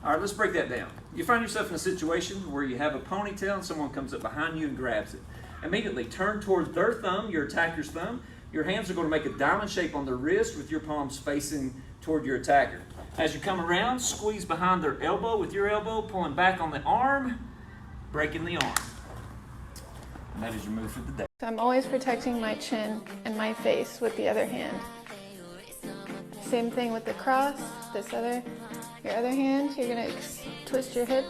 All right, let's break that down. You find yourself in a situation where you have a ponytail and someone comes up behind you and grabs it. Immediately turn towards their thumb, your attacker's thumb. Your hands are going to make a diamond shape on their wrist with your palms facing toward your attacker. As you come around, squeeze behind their elbow with your elbow, pulling back on the arm, breaking the arm. And that is your move for the day. So I'm always protecting my chin and my face with the other hand. Same thing with the cross, your other hand, you're gonna twist your hip,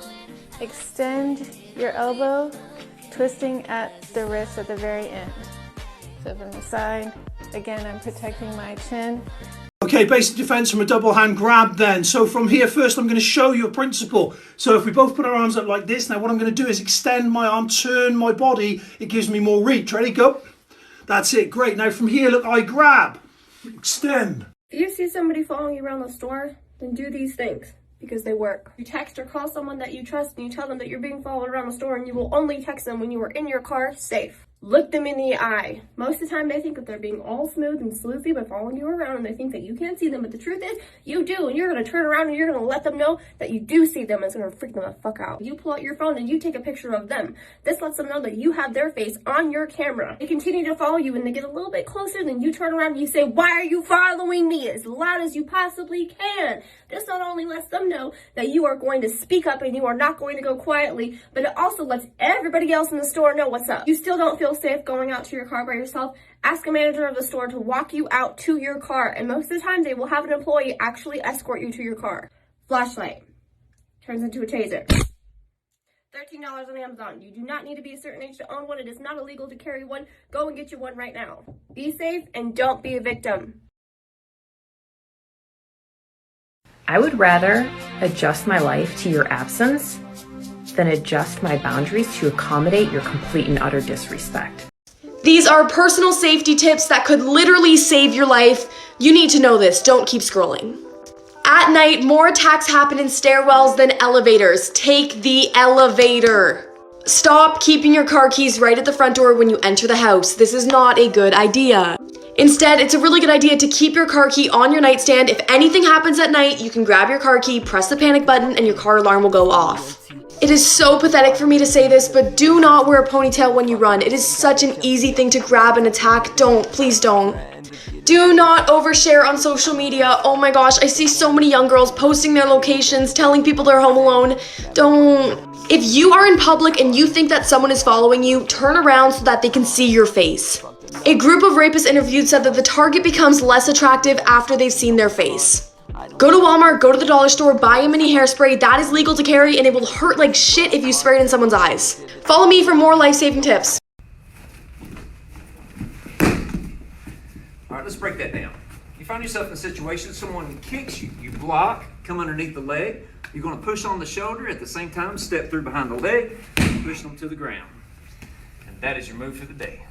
extend your elbow, twisting at the wrist at the very end. So from the side, again, I'm protecting my chin. Okay, basic defense from a double hand grab then. So from here, first I'm going to show you a principle. So if we both put our arms up like this, now what I'm going to do is extend my arm, turn my body. It gives me more reach. Ready? Go. That's it. Great. Now from here, look, I grab, extend. If you see somebody following you around the store, then do these things because they work. You text or call someone that you trust and you tell them that you're being followed around the store, and you will only text them when you are in your car safe. Look them in the eye. Most of the time they think that they're being all smooth and sleuthy by following you around, and they think that you can't see them, but the truth is you do, and you're going to turn around and you're going to let them know that you do see them, and it's going to freak them the fuck out. You pull out your phone and you take a picture of them. This lets them know that you have their face on your camera. They continue to follow you and they get a little bit closer, then you turn around and you say, "Why are you following me?" as loud as you possibly can. This not only lets them know that you are going to speak up and you are not going to go quietly, but it also lets everybody else in the store know what's up. You still don't feel safe going out to your car by yourself? Ask a manager of the store to walk you out to your car, and most of the time they will have an employee actually escort you to your car. Flashlight turns into a taser. $13 on Amazon. You do not need to be a certain age to own one. It is not illegal to carry one. Go and get you one right now. Be safe and don't be a victim. I would rather adjust my life to your absence than adjust my boundaries to accommodate your complete and utter disrespect. These are personal safety tips that could literally save your life. You need to know this. Don't keep scrolling. At night, more attacks happen in stairwells than elevators. Take the elevator. Stop keeping your car keys right at the front door when you enter the house. This is not a good idea. Instead, it's a really good idea to keep your car key on your nightstand. If anything happens at night, you can grab your car key, press the panic button, and your car alarm will go off. It is so pathetic for me to say this, but do not wear a ponytail when you run. It is such an easy thing to grab and attack. Don't, please don't. Do not overshare on social media. Oh my gosh, I see so many young girls posting their locations, telling people they're home alone. Don't. If you are in public and you think that someone is following you, turn around so that they can see your face. A group of rapists interviewed said that the target becomes less attractive after they've seen their face. Go to Walmart, go to the dollar store, buy a mini hairspray. That is legal to carry and it will hurt like shit if you spray it in someone's eyes. Follow me for more life-saving tips. All right, let's break that down. You find yourself in a situation, someone kicks you, you block, come underneath the leg. You're going to push on the shoulder at the same time, step through behind the leg, push them to the ground. And that is your move for the day.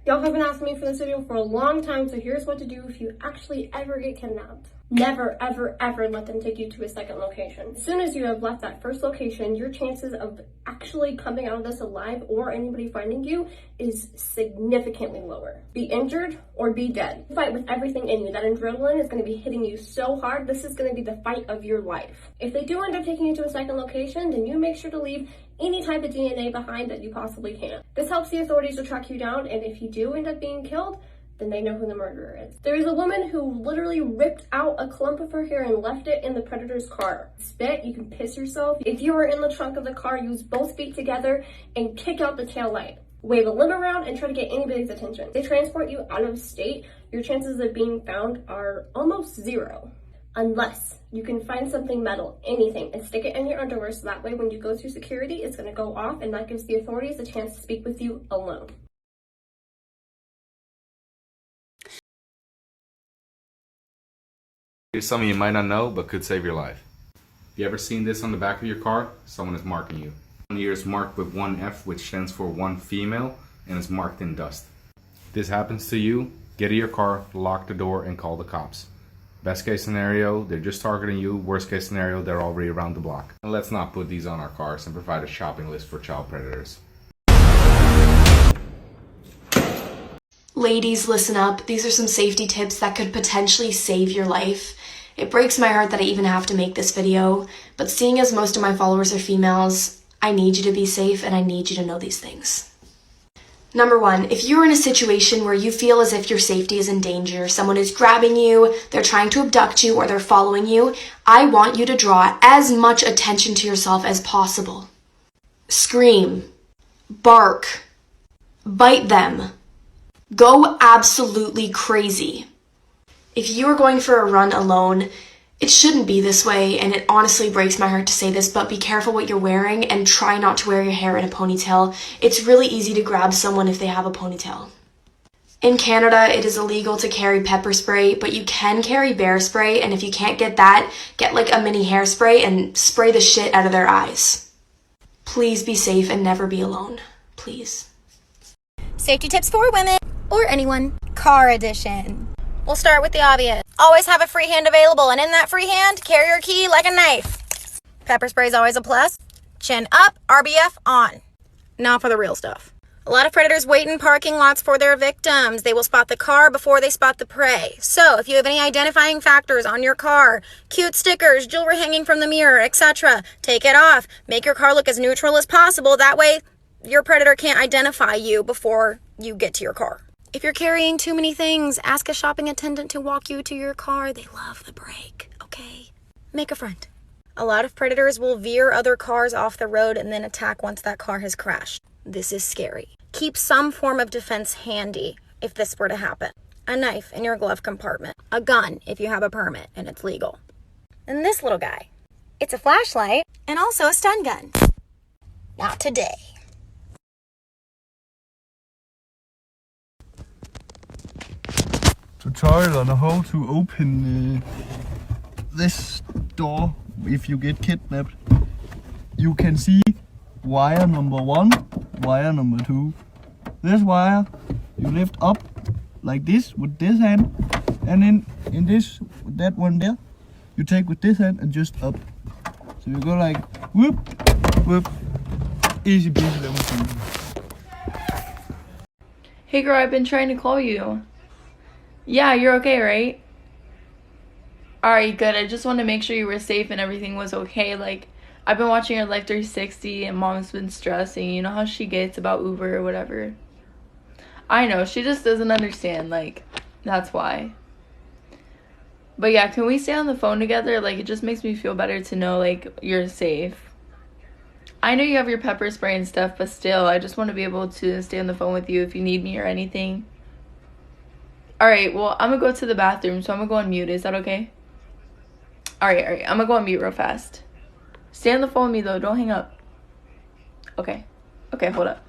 Y'all have been asking me for this video for a long time, so here's what to do if you actually ever get kidnapped. Never, ever, ever let them take you to a second location. As soon as you have left that first location, your chances of actually coming out of this alive or anybody finding you is significantly lower. Be injured or be dead. Fight with everything in you. That adrenaline is going to be hitting you so hard. This is going to be the fight of your life. If they do end up taking you to a second location, then you make sure to leave any type of DNA behind that you possibly can. This helps the authorities to track you down, and if you do end up being killed, then they know who the murderer is. There is a woman who literally ripped out a clump of her hair and left it in the predator's car. Spit, you can piss yourself. If you are in the trunk of the car, use both feet together and kick out the tail light. Wave a limb around and try to get anybody's attention. If they transport you out of state, your chances of being found are almost zero. Unless you can find something metal, anything, and stick it in your underwear so that way when you go through security, it's gonna go off and that gives the authorities a chance to speak with you alone. Here's something you might not know, but could save your life. Have you ever seen this on the back of your car? Someone is marking you. One ear is marked with one F, which stands for one female, and is marked in dust. If this happens to you, get in your car, lock the door, and call the cops. Best case scenario, they're just targeting you. Worst case scenario, they're already around the block. And let's not put these on our cars and provide a shopping list for child predators. Ladies, listen up. These are some safety tips that could potentially save your life. It breaks my heart that I even have to make this video, but seeing as most of my followers are females, I need you to be safe and I need you to know these things. Number one, if you're in a situation where you feel as if your safety is in danger, someone is grabbing you, they're trying to abduct you, or they're following you, I want you to draw as much attention to yourself as possible. Scream, bark, bite them, go absolutely crazy. If you are going for a run alone, it shouldn't be this way, and it honestly breaks my heart to say this, but be careful what you're wearing and try not to wear your hair in a ponytail. It's really easy to grab someone if they have a ponytail. In Canada, it is illegal to carry pepper spray, but you can carry bear spray, and if you can't get that, get like a mini hairspray and spray the shit out of their eyes. Please be safe and never be alone. Please. Safety tips for women or anyone. Car edition. We'll start with the obvious. Always have a free hand available, and in that free hand, carry your key like a knife. Pepper spray is always a plus. Chin up, RBF on. Now for the real stuff. A lot of predators wait in parking lots for their victims. They will spot the car before they spot the prey. So if you have any identifying factors on your car, cute stickers, jewelry hanging from the mirror, etc., take it off. Make your car look as neutral as possible. That way, your predator can't identify you before you get to your car. If you're carrying too many things, ask a shopping attendant to walk you to your car. They love the break, okay? Make a friend. A lot of predators will veer other cars off the road and then attack once that car has crashed. This is scary. Keep some form of defense handy if this were to happen. A knife in your glove compartment. A gun if you have a permit and it's legal. And this little guy. It's a flashlight and also a stun gun. Not today. Tutorial on how to open this door if you get kidnapped. You can see wire number 1, wire number 2. This wire you lift up like this with this hand, and in this, with that one there, you take with this hand and just up. So you go like whoop, whoop, easy peasy lemon squeezy. Hey girl, I've been trying to call you. Yeah, you're okay, right? Alright, good. I just wanted to make sure you were safe and everything was okay. Like, I've been watching your Life 360 and mom's been stressing. You know how she gets about Uber or whatever. I know, she just doesn't understand. Like, that's why. But yeah, can we stay on the phone together? Like, it just makes me feel better to know, like, you're safe. I know you have your pepper spray and stuff, but still, I just want to be able to stay on the phone with you if you need me or anything. Alright, well, I'm gonna go to the bathroom, so I'm gonna go on mute. Is that okay? Alright, I'm gonna go on mute real fast. Stay on the phone with me, though. Don't hang up. Okay, hold up.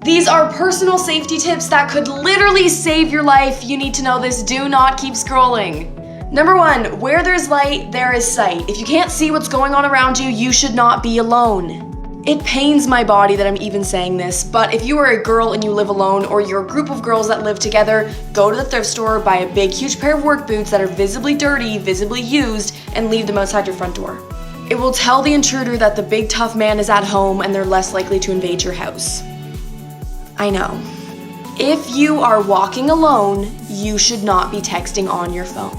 These are personal safety tips that could literally save your life. You need to know this. Do not keep scrolling. Number one, where there's light, there is sight. If you can't see what's going on around you, you should not be alone. It pains my body that I'm even saying this, but if you are a girl and you live alone, or you're a group of girls that live together, go to the thrift store, buy a big, huge pair of work boots that are visibly dirty, visibly used, and leave them outside your front door. It will tell the intruder that the big tough man is at home and they're less likely to invade your house. I know. If you are walking alone, you should not be texting on your phone.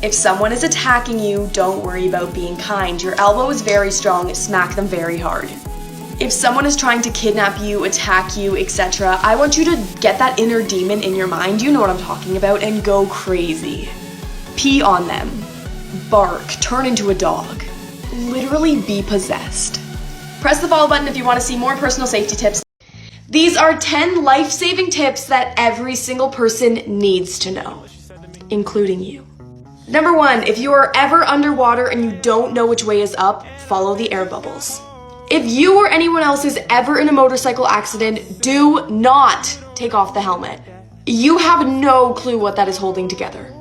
If someone is attacking you, don't worry about being kind. Your elbow is very strong, smack them very hard. If someone is trying to kidnap you, attack you, etc., I want you to get that inner demon in your mind, you know what I'm talking about, and go crazy. Pee on them. Bark. Turn into a dog. Literally be possessed. Press the follow button if you want to see more personal safety tips. These are 10 life-saving tips that every single person needs to know, including you. Number one, if you are ever underwater and you don't know which way is up, follow the air bubbles. If you or anyone else is ever in a motorcycle accident, do not take off the helmet. You have no clue what that is holding together.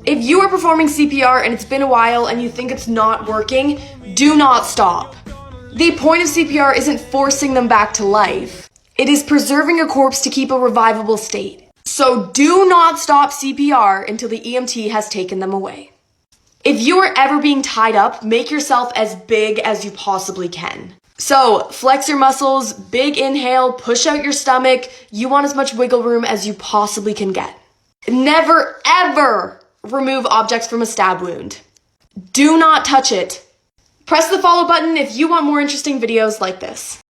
If you are performing CPR and it's been a while and you think it's not working, do not stop. The point of CPR isn't forcing them back to life. It is preserving a corpse to keep a revivable state. So do not stop CPR until the EMT has taken them away. If you are ever being tied up, make yourself as big as you possibly can. So flex your muscles, big inhale, push out your stomach. You want as much wiggle room as you possibly can get. Never, ever remove objects from a stab wound. Do not touch it. Press the follow button if you want more interesting videos like this.